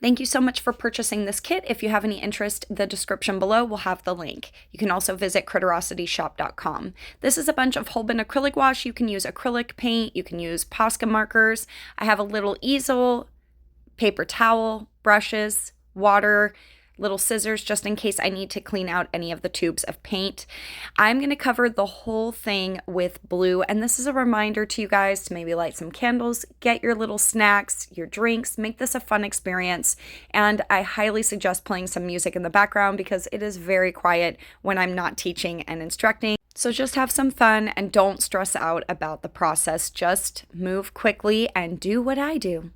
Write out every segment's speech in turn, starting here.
Thank you so much for purchasing this kit. If you have any interest, the description below will have the link. You can also visit critterosityshop.com. This is a bunch of whole bin acrylic wash. You can use acrylic paint, you can use Posca markers. I have a little easel, paper towel, brushes, water, little scissors just in case I need to clean out any of the tubes of paint. I'm going to cover the whole thing with blue, and this is a reminder to you guys to maybe light some candles, get your little snacks, your drinks, make this a fun experience, and I highly suggest playing some music in the background because it is very quiet when I'm not teaching and instructing. So just have some fun and don't stress out about the process. Just move quickly and do what I do.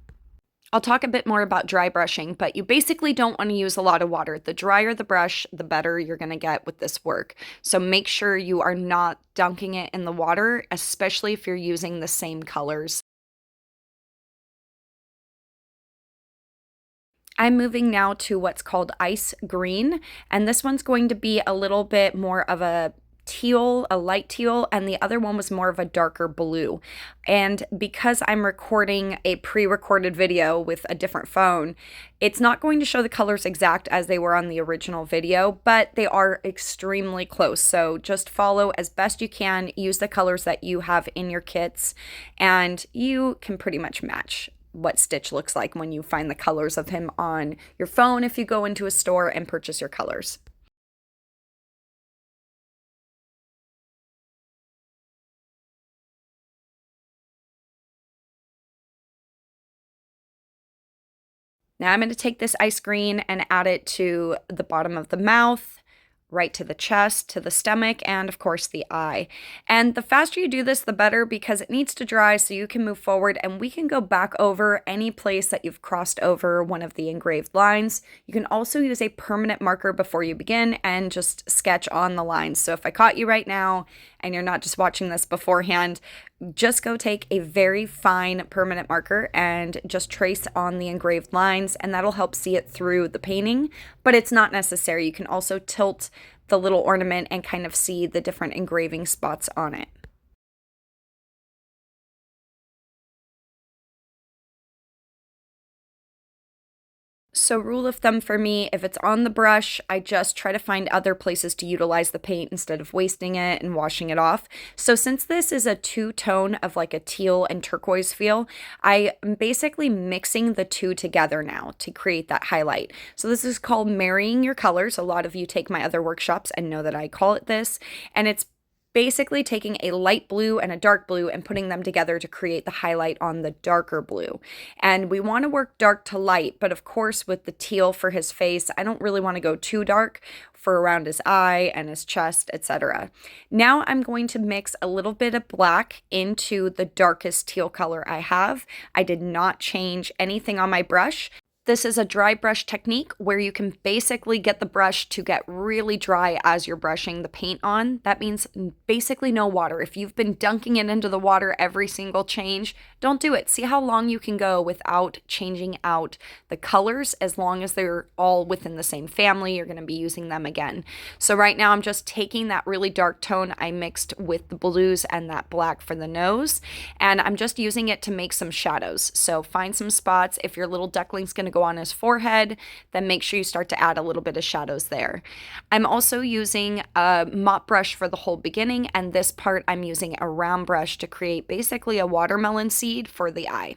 I'll talk a bit more about dry brushing, but you basically don't want to use a lot of water. The drier the brush, the better you're going to get with this work. So make sure you are not dunking it in the water, especially if you're using the same colors. I'm moving now to what's called ice green, and this one's going to be a little bit more of a teal, a light teal, and the other one was more of a darker blue. And because I'm recording a pre-recorded video with a different phone, it's not going to show the colors exact as they were on the original video, but they are extremely close. So just follow as best you can, use the colors that you have in your kits, and you can pretty much match what Stitch looks like when you find the colors of him on your phone if you go into a store and purchase your colors. Now I'm going to take this ice green and add it to the bottom of the mouth, right to the chest, to the stomach, and of course the eye. And the faster you do this, the better, because it needs to dry so you can move forward and we can go back over any place that you've crossed over one of the engraved lines. You can also use a permanent marker before you begin and just sketch on the lines. So if I caught you right now and you're not just watching this beforehand, just go take a very fine permanent marker and just trace on the engraved lines, and that'll help see it through the painting, but it's not necessary. You can also tilt the little ornament and kind of see the different engraving spots on it. So rule of thumb for me, if it's on the brush, I just try to find other places to utilize the paint instead of wasting it and washing it off. So since this is a two-tone of like a teal and turquoise feel, I am basically mixing the two together now to create that highlight. So this is called marrying your colors. A lot of you take my other workshops and know that I call it this, and it's basically taking a light blue and a dark blue and putting them together to create the highlight on the darker blue. And we want to work dark to light, but of course with the teal for his face, I don't really want to go too dark for around his eye and his chest, etc. Now I'm going to mix a little bit of black into the darkest teal color I have. I did not change anything on my brush. This is a dry brush technique where you can basically get the brush to get really dry as you're brushing the paint on. That means basically no water. If you've been dunking it into the water every single change, don't do it. See how long you can go without changing out the colors. As long as they're all within the same family, you're going to be using them again. So right now I'm just taking that really dark tone I mixed with the blues and that black for the nose, and I'm just using it to make some shadows. So find some spots. If your little duckling's going to go on his forehead, then make sure you start to add a little bit of shadows there. I'm also using a mop brush for the whole beginning, and this part I'm using a round brush to create basically a watermelon seed for the eye.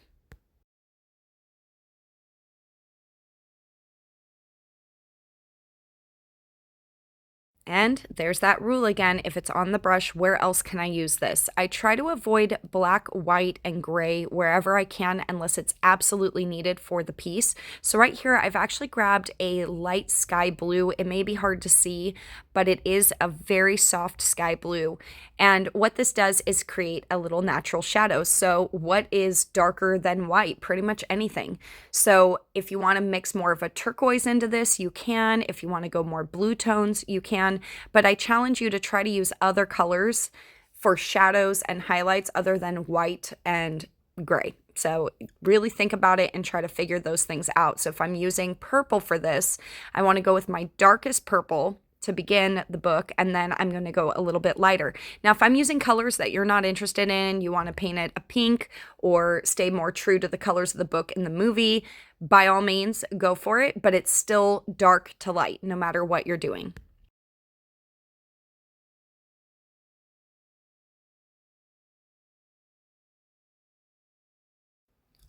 And there's that rule again, if it's on the brush, where else can I use this? I try to avoid black, white, and gray wherever I can unless it's absolutely needed for the piece. So right here, I've actually grabbed a light sky blue. It may be hard to see, but it is a very soft sky blue. And what this does is create a little natural shadow. So what is darker than white? Pretty much anything. So if you want to mix more of a turquoise into this, you can. If you want to go more blue tones, you can. But I challenge you to try to use other colors for shadows and highlights other than white and gray. So really think about it and try to figure those things out. So if I'm using purple for this, I want to go with my darkest purple to begin the book, and then I'm going to go a little bit lighter. Now, if I'm using colors that you're not interested in, you want to paint it a pink or stay more true to the colors of the book in the movie, by all means, go for it, but it's still dark to light no matter what you're doing.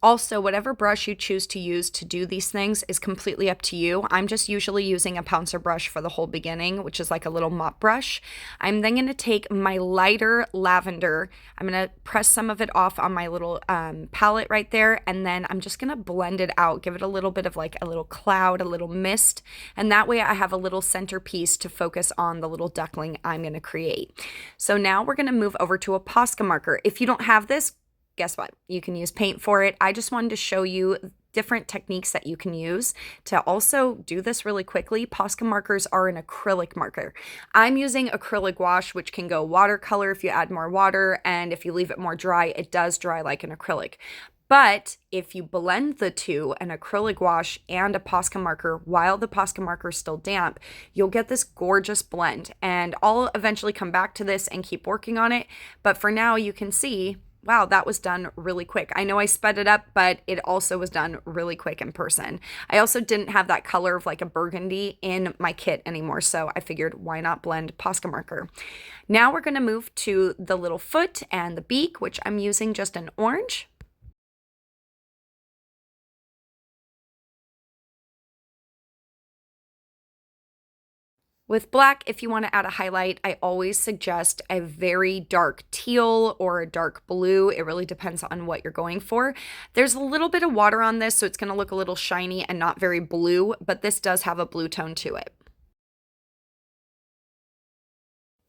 Also, whatever brush you choose to use to do these things is completely up to you. I'm just usually using a pouncer brush for the whole beginning, which is like a little mop brush. I'm then going to take my lighter lavender. I'm going to press some of it off on my little palette right there, and then I'm just going to blend it out, give it a little bit of like a little cloud, a little mist, and that way I have a little centerpiece to focus on the little duckling I'm going to create. So now we're going to move over to a Posca marker. If you don't have this, guess what? You can use paint for it. I just wanted to show you different techniques that you can use to also do this really quickly. Posca markers are an acrylic marker. I'm using acrylic wash, which can go watercolor if you add more water, and if you leave it more dry, it does dry like an acrylic. But if you blend the two, an acrylic wash and a Posca marker, while the Posca marker is still damp, you'll get this gorgeous blend. And I'll eventually come back to this and keep working on it. But for now, you can see, wow, that was done really quick. I know I sped it up, but it also was done really quick in person. I also didn't have that color of like a burgundy in my kit anymore, so I figured why not blend Posca marker. Now we're going to move to the little foot and the beak, which I'm using just an orange. With black, if you want to add a highlight, I always suggest a very dark teal or a dark blue. It really depends on what you're going for. There's a little bit of water on this, so it's going to look a little shiny and not very blue, but this does have a blue tone to it.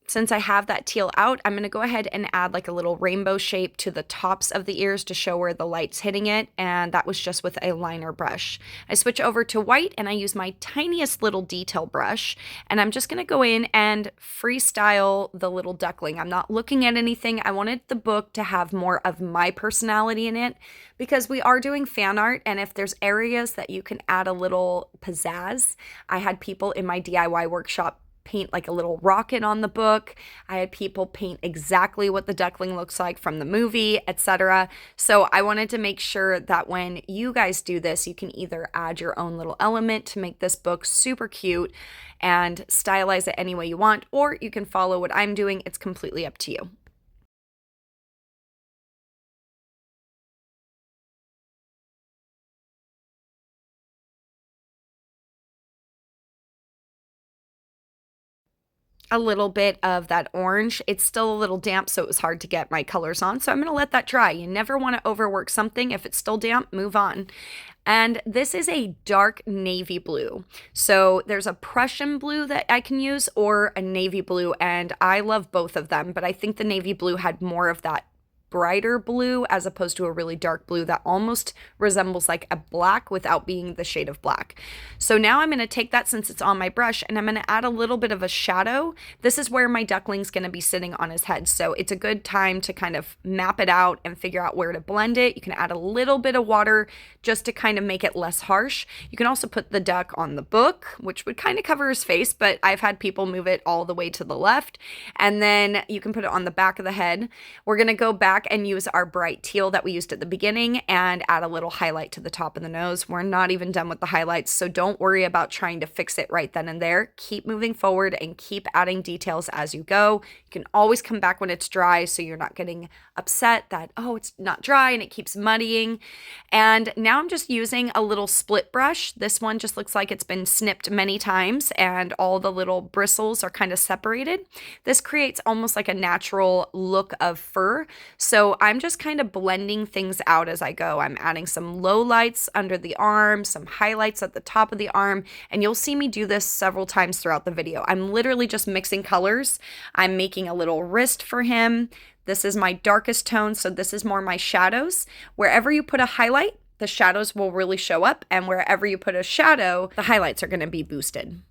Since I have that teal out, I'm going to go ahead and add like a little rainbow shape to the tops of the ears to show where the light's hitting it, and that was just with a liner brush. I switch over to white and I use my tiniest little detail brush, and I'm just going to go in and freestyle the little duckling. I'm not looking at anything. I wanted the book to have more of my personality in it because we are doing fan art, and if there's areas that you can add a little pizzazz, I had people in my DIY workshop paint like a little rocket on the book. I had people paint exactly what the duckling looks like from the movie, etc. So I wanted to make sure that when you guys do this, you can either add your own little element to make this book super cute and stylize it any way you want, or you can follow what I'm doing. It's completely up to you. A little bit of that orange. It's still a little damp, so it was hard to get my colors on. So I'm going to let that dry. You never want to overwork something. If it's still damp, move on. And this is a dark navy blue. So there's a Prussian blue that I can use or a navy blue, and I love both of them, but I think the navy blue had more of that brighter blue as opposed to a really dark blue that almost resembles like a black without being the shade of black. So now I'm going to take that, since it's on my brush, and I'm going to add a little bit of a shadow. This is where my duckling's going to be sitting on his head. So it's a good time to kind of map it out and figure out where to blend it. You can add a little bit of water just to kind of make it less harsh. You can also put the duck on the book, which would kind of cover his face, but I've had people move it all the way to the left. And then you can put it on the back of the head. We're going to go back and use our bright teal that we used at the beginning and add a little highlight to the top of the nose. We're not even done with the highlights, so don't worry about trying to fix it right then and there. Keep moving forward and keep adding details as you go. You can always come back when it's dry, so you're not getting upset that, oh, it's not dry and it keeps muddying. And now I'm just using a little split brush. This one just looks like it's been snipped many times and all the little bristles are kind of separated. This creates almost like a natural look of fur. So I'm just kind of blending things out as I go. I'm adding some low lights under the arm, some highlights at the top of the arm, and you'll see me do this several times throughout the video. I'm literally just mixing colors. I'm making a little wrist for him. This is my darkest tone, so this is more my shadows. Wherever you put a highlight, the shadows will really show up, and wherever you put a shadow, the highlights are going to be boosted.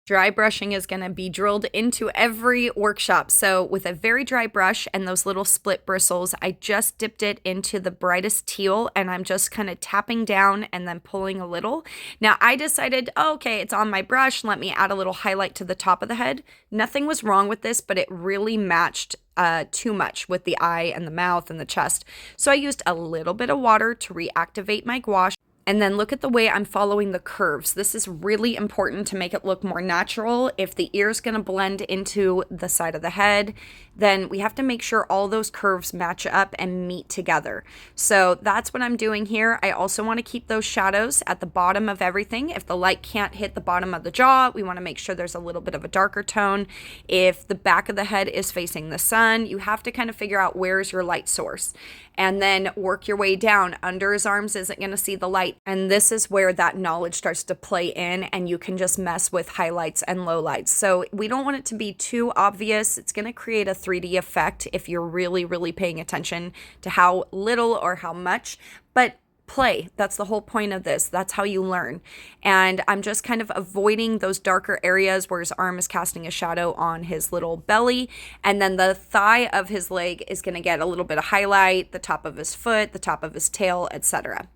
Dry brushing is going to be drilled into every workshop. So with a very dry brush and those little split bristles, I just dipped it into the brightest teal and I'm just kind of tapping down and then pulling a little. Now I decided, oh, okay, it's on my brush. Let me add a little highlight to the top of the head. Nothing was wrong with this, but it really matched too much with the eye and the mouth and the chest. So I used a little bit of water to reactivate my gouache. And then look at the way I'm following the curves. This is really important to make it look more natural. If the ear's gonna blend into the side of the head, then we have to make sure all those curves match up and meet together. So that's what I'm doing here. I also wanna keep those shadows at the bottom of everything. If the light can't hit the bottom of the jaw, we wanna make sure there's a little bit of a darker tone. If the back of the head is facing the sun, you have to kind of figure out where's your light source. And then work your way down. Under his arms isn't going to see the light. And this is where that knowledge starts to play in and you can just mess with highlights and lowlights. So we don't want it to be too obvious. It's going to create a 3D effect if you're really, really paying attention to how little or how much. But play. That's the whole point of this. That's how you learn. And I'm just kind of avoiding those darker areas where his arm is casting a shadow on his little belly. And then the thigh of his leg is going to get a little bit of highlight, the top of his foot, the top of his tail, etc.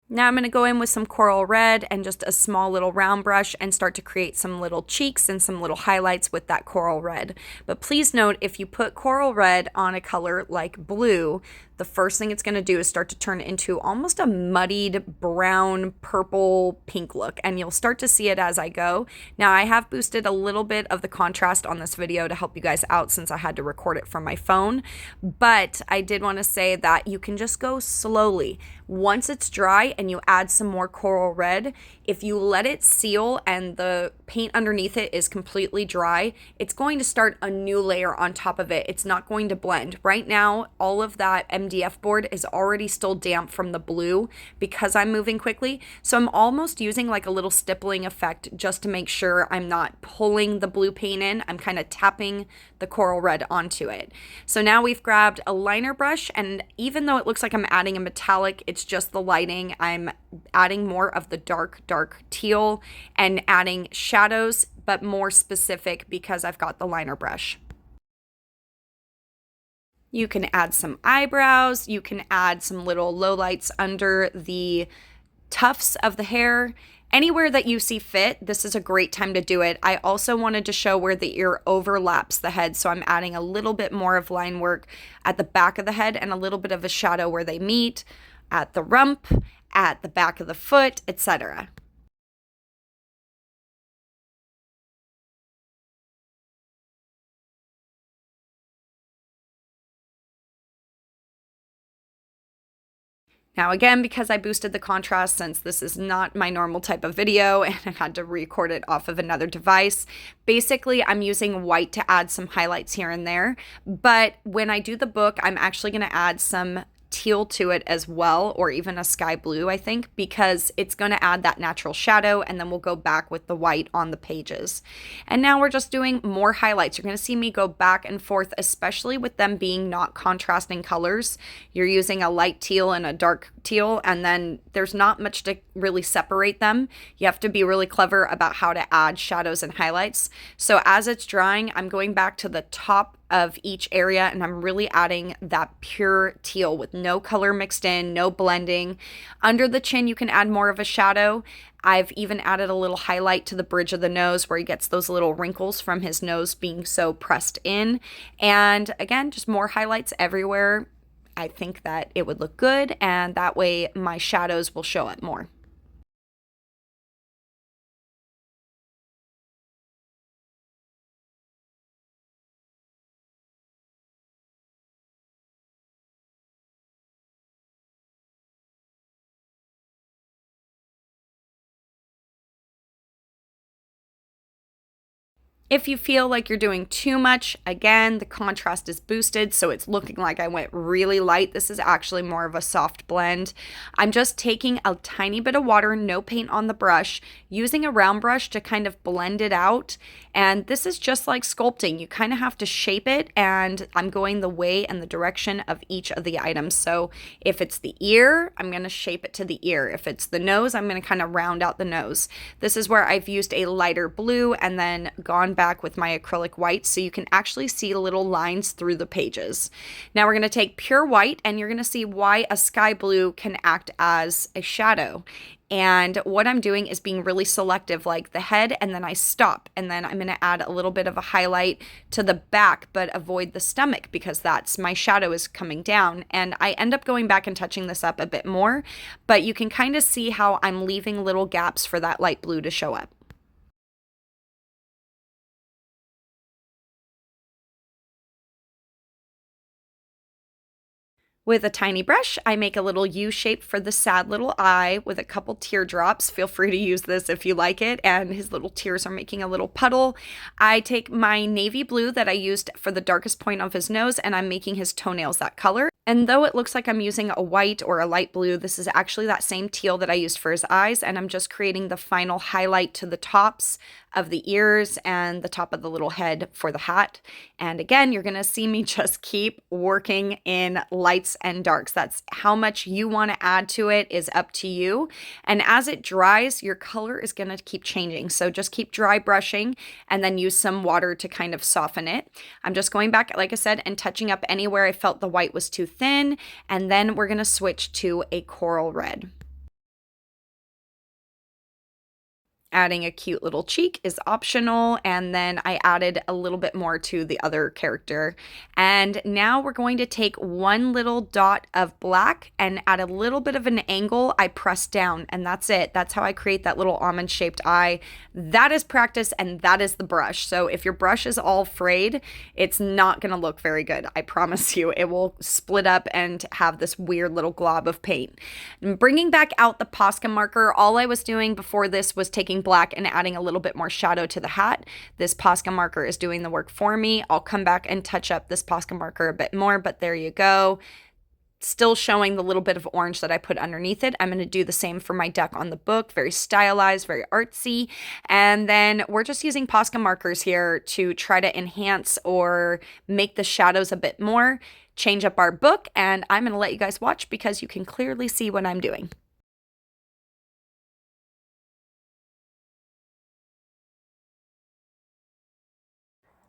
Now I'm going to go in with some coral red and just a small little round brush and start to create some little cheeks and some little highlights with that coral red. But please note, if you put coral red on a color like blue, the first thing it's going to do is start to turn into almost a muddied brown, purple, pink look. And you'll start to see it as I go. Now I have boosted a little bit of the contrast on this video to help you guys out since I had to record it from my phone. But I did want to say that you can just go slowly. Once it's dry and you add some more coral red, if you let it seal and the paint underneath it is completely dry, it's going to start a new layer on top of it. It's not going to blend. Right now, all of that MDF board is already still damp from the blue because I'm moving quickly. So I'm almost using like a little stippling effect just to make sure I'm not pulling the blue paint in. I'm kind of tapping the coral red onto it. So now we've grabbed a liner brush, and even though it looks like I'm adding a metallic, it's just the lighting. I'm adding more of the dark teal and adding shadows, but more specific because I've got the liner brush. You can add some eyebrows. You can add some little lowlights under the tufts of the hair. Anywhere that you see fit, this is a great time to do it. I also wanted to show where the ear overlaps the head, so I'm adding a little bit more of line work at the back of the head and a little bit of a shadow where they meet, at the rump, at the back of the foot, etc. Now again, because I boosted the contrast, since this is not my normal type of video and I had to record it off of another device, basically I'm using white to add some highlights here and there. But when I do the book, I'm actually going to add some teal to it as well, or even a sky blue, I think, because it's going to add that natural shadow, and then we'll go back with the white on the pages. And now we're just doing more highlights. You're going to see me go back and forth, especially with them being not contrasting colors. You're using a light teal and a dark teal, and then there's not much to really separate them. You have to be really clever about how to add shadows and highlights. So as it's drying, I'm going back to the top of each area and I'm really adding that pure teal with no color mixed in, no blending. Under the chin, you can add more of a shadow. I've even added a little highlight to the bridge of the nose where he gets those little wrinkles from his nose being so pressed in. And again, just more highlights everywhere. I think that it would look good, and that way my shadows will show up more. If you feel like you're doing too much, again, the contrast is boosted, so it's looking like I went really light. This is actually more of a soft blend. I'm just taking a tiny bit of water, no paint on the brush, using a round brush to kind of blend it out. And this is just like sculpting. You kind of have to shape it, and I'm going the way and the direction of each of the items. So if it's the ear, I'm going to shape it to the ear. If it's the nose, I'm going to kind of round out the nose. This is where I've used a lighter blue and then gone back with my acrylic white so you can actually see little lines through the pages. Now we're going to take pure white, and you're going to see why a sky blue can act as a shadow. And what I'm doing is being really selective, like the head, and then I stop. And then I'm going to add a little bit of a highlight to the back, but avoid the stomach because that's my shadow is coming down. And I end up going back and touching this up a bit more, but you can kind of see how I'm leaving little gaps for that light blue to show up. With a tiny brush, I make a little U shape for the sad little eye with a couple teardrops. Feel free to use this if you like it. And his little tears are making a little puddle. I take my navy blue that I used for the darkest point of his nose, and I'm making his toenails that color. And though it looks like I'm using a white or a light blue, this is actually that same teal that I used for his eyes. And I'm just creating the final highlight to the tops of the ears and the top of the little head for the hat. And again, you're going to see me just keep working in lights and darks. That's how much you want to add to it is up to you. And as it dries, your color is going to keep changing. So just keep dry brushing and then use some water to kind of soften it. I'm just going back, like I said, and touching up anywhere I felt the white was too thin. And then we're going to switch to a coral red. Adding a cute little cheek is optional, and then I added a little bit more to the other character. And now we're going to take one little dot of black, and at a little bit of an angle, I press down, and that's it. That's how I create that little almond-shaped eye. That is practice, and that is the brush. So if your brush is all frayed, it's not going to look very good. I promise you. It will split up and have this weird little glob of paint. And bringing back out the Posca marker, all I was doing before this was taking black and adding a little bit more shadow to the hat. This Posca marker is doing the work for me. I'll come back and touch up this Posca marker a bit more, but there you go. Still showing the little bit of orange that I put underneath it. I'm going to do the same for my duck on the book. Very stylized, very artsy. And then we're just using Posca markers here to try to enhance or make the shadows a bit more, change up our book, and I'm going to let you guys watch because you can clearly see what I'm doing.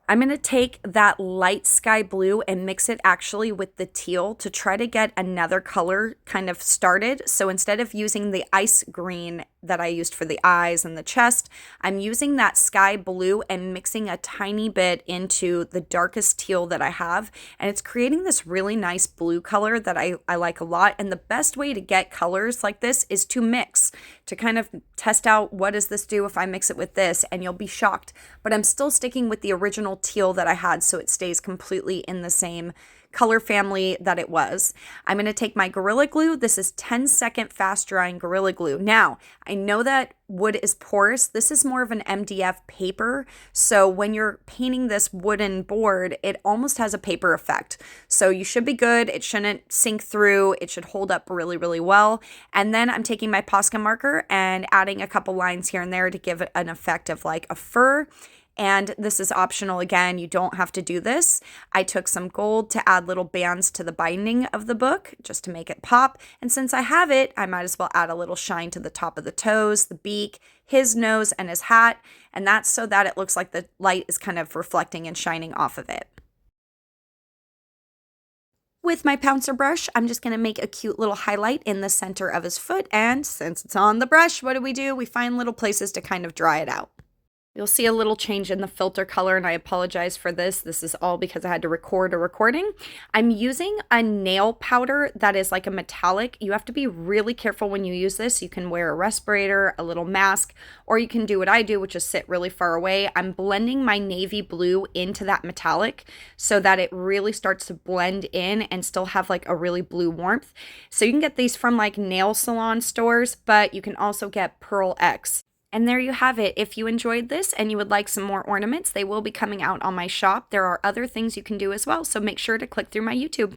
I'm going to take that light sky blue and mix it actually with the teal to try to get another color kind of started. So instead of using the ice green that I used for the eyes and the chest, I'm using that sky blue and mixing a tiny bit into the darkest teal that I have. And it's creating this really nice blue color that I like a lot. And the best way to get colors like this is to mix, to kind of test out what does this do if I mix it with this, and you'll be shocked. But I'm still sticking with the original teal that I had so it stays completely in the same color family that it was. I'm going to take my Gorilla Glue. This is 10-second fast drying Gorilla Glue. Now, I know that wood is porous. This is more of an MDF paper. So when you're painting this wooden board, it almost has a paper effect. So you should be good. It shouldn't sink through. It should hold up really, really well. And then I'm taking my Posca marker and adding a couple lines here and there to give it an effect of like a fur. And this is optional again, you don't have to do this. I took some gold to add little bands to the binding of the book just to make it pop. And since I have it, I might as well add a little shine to the top of the toes, the beak, his nose, and his hat. And that's so that it looks like the light is kind of reflecting and shining off of it. With my pouncer brush, I'm just going to make a cute little highlight in the center of his foot. And since it's on the brush, what do? We find little places to kind of dry it out. You'll see a little change in the filter color, and I apologize for this. This is all because I had to record a recording. I'm using a nail powder that is like a metallic. You have to be really careful when you use this. You can wear a respirator, a little mask, or you can do what I do, which is sit really far away. I'm blending my navy blue into that metallic so that it really starts to blend in and still have like a really blue warmth. So you can get these from like nail salon stores, but you can also get Pearl X. And there you have it. If you enjoyed this and you would like some more ornaments, they will be coming out on my shop. There are other things you can do as well, so make sure to click through my YouTube.